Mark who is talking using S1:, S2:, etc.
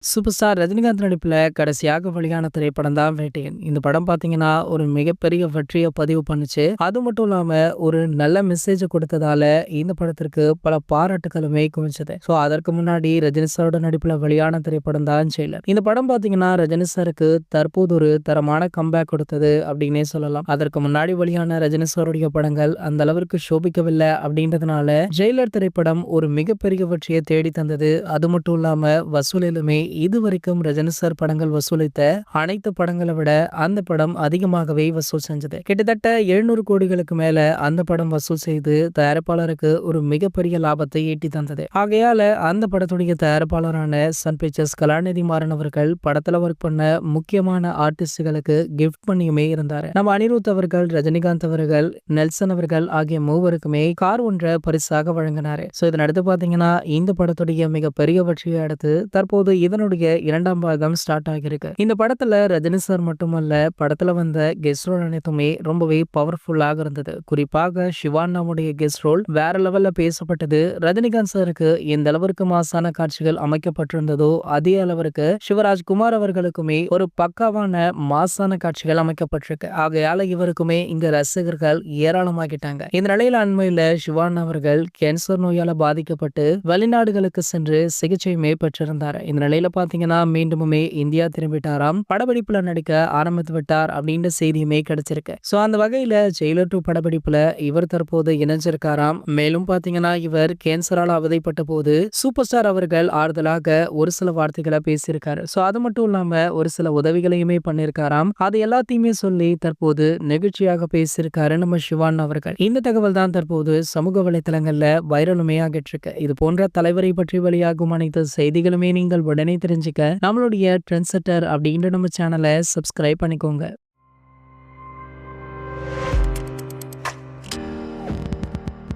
S1: Super star Rajinikanth நடிப்பில் கடைசியாக வெளியான திரைப்படம் தான் வேட்டையன். இந்த படம் பார்த்தீங்கன்னா ஒரு மிகப்பெரிய வெற்றியை பதிவு பண்ணுச்சு. அது மட்டும் இல்லாம ஒரு நல்ல மெசேஜ் கொடுத்ததால இந்த படத்திற்கு பல பாராட்டுகளுமே குவிச்சது. ஸோ அதற்கு முன்னாடி ரஜினி சாரோட நடிப்பில் வெளியான திரைப்படம் தான் ஜெயிலர். இந்த படம் பார்த்தீங்கன்னா ரஜினி சாருக்கு தற்போது ஒரு தரமான கம்பேக் கொடுத்தது அப்படின்னே சொல்லலாம். அதற்கு முன்னாடி வெளியான ரஜினி சாருடைய படங்கள் அந்த அளவிற்கு சோபிக்கவில்லை அப்படின்றதுனால ஜெயிலர் திரைப்படம் ஒரு மிகப்பெரிய வெற்றியை தேடி தந்தது. அது மட்டும் இல்லாம வசூலிலுமே இதுவரைக்கும் ரஜினி சார் படங்கள் வசூலித்த அனைத்து படங்களை விட அந்த படம் அதிகமாகவே வசூல் செஞ்சது. கிட்டத்தட்ட 700 கோடிகளுக்கு மேல அந்த படம் வசூல் செய்து தயாரிப்பாளருக்கு ஒரு மிகப்பெரிய லாபத்தை ஈட்டி தந்தது. ஆகையால அந்த படத்துடைய தயாரிப்பாளரான சன் பிக்சர்ஸ் கலாநிதி மாறன் அவர்கள் படத்துல ஒர்க் பண்ண முக்கியமான ஆர்டிஸ்டுகளுக்கு கிஃப்ட் பண்ணியுமே இருந்தாரு. நம்ம அனிருத் அவர்கள், ரஜினிகாந்த் அவர்கள், நெல்சன் அவர்கள் ஆகிய மூவருக்குமே கார் ஒன்றை பரிசாக வழங்கினாரு. ஸோ இதன் அடுத்து பாத்தீங்கன்னா இந்த படத்துடைய மிகப்பெரிய வெற்றியை அடுத்து தற்போது இதனுடைய இரண்டாம் பாகம் ஸ்டார்ட் ஆகியிருக்கு. இந்த படத்துல ரஜினி சார் மட்டுமல்ல, படத்துல வந்த கெஸ்ட் ரோல் அனைத்துமே ரொம்பவே பவர்ஃபுல்லாக இருந்தது. குறிப்பாக சிவானாவுடைய கெஸ்ட் ரோல் வேற லெவல்ல பேசப்பட்டது. ரஜினிகாந்த் சாருக்கு எந்த அளவிற்கு மாசான காட்சிகள் அமைக்கப்பட்டிருந்ததோ அதே அளவிற்கு சிவராஜ்குமார் அவர்களுக்குமே ஒரு பக்காவான மாசான காட்சிகள் அமைக்கப்பட்டிருக்கு. ஆகையால இவருக்குமே இங்க ரசிகர்கள் ஏராளமாகிட்டாங்க. இந்த நிலையில அண்மையில சிவானா அவர்கள் கேன்சர் நோயால பாதிக்கப்பட்டு வெளிநாடுகளுக்கு சென்று சிகிச்சையுமே பெற்றிருந்தார். இந்த நிலையில பாத்தீங்கன்னா மீண்டுமே இந்தியா திரும்பிட்டாராம். படப்பிடிப்புல நடிக்க ஆரம்பித்து விட்டார் அப்படின்ற செய்தியுமே கிடைச்சிருக்கு. சோ அந்த வகையில ஜெயிலர் 2 படப்பிடிப்புல இவர் தற்போது இணைஞ்சிருக்காராம். மேலும் பாத்தீங்கன்னா இவர் கேன்சரால அவதிப்பட்ட போது சூப்பர் ஸ்டார் அவர்கள் ஆறுதலாக ஒரு சில வார்த்தைகளை பேசியிருக்காரு. சோ அது மட்டும் இல்லாம ஒரு சில உதவிகளையுமே பண்ணிருக்காராம். அது எல்லாத்தையுமே சொல்லி தற்போது நெகிழ்ச்சியாக பேசியிருக்காரு நம்ம சிவான் அவர்கள். இந்த தகவல் தான் தற்போது சமூக வலைதளங்கள்ல வைரலுமே ஆகிட்டு இருக்கு. இது போன்ற தலைவரை பற்றி வெளியாகும் அனைத்து செய்திகளுமே நீங்கள் உடனே தெரிஞ்சுக்க நம்மளுடைய ட்ரெண்ட் செட்டர் அப்படின்ற நம்ம சேனலை சப்ஸ்கிரைப் பண்ணிக்கோங்க.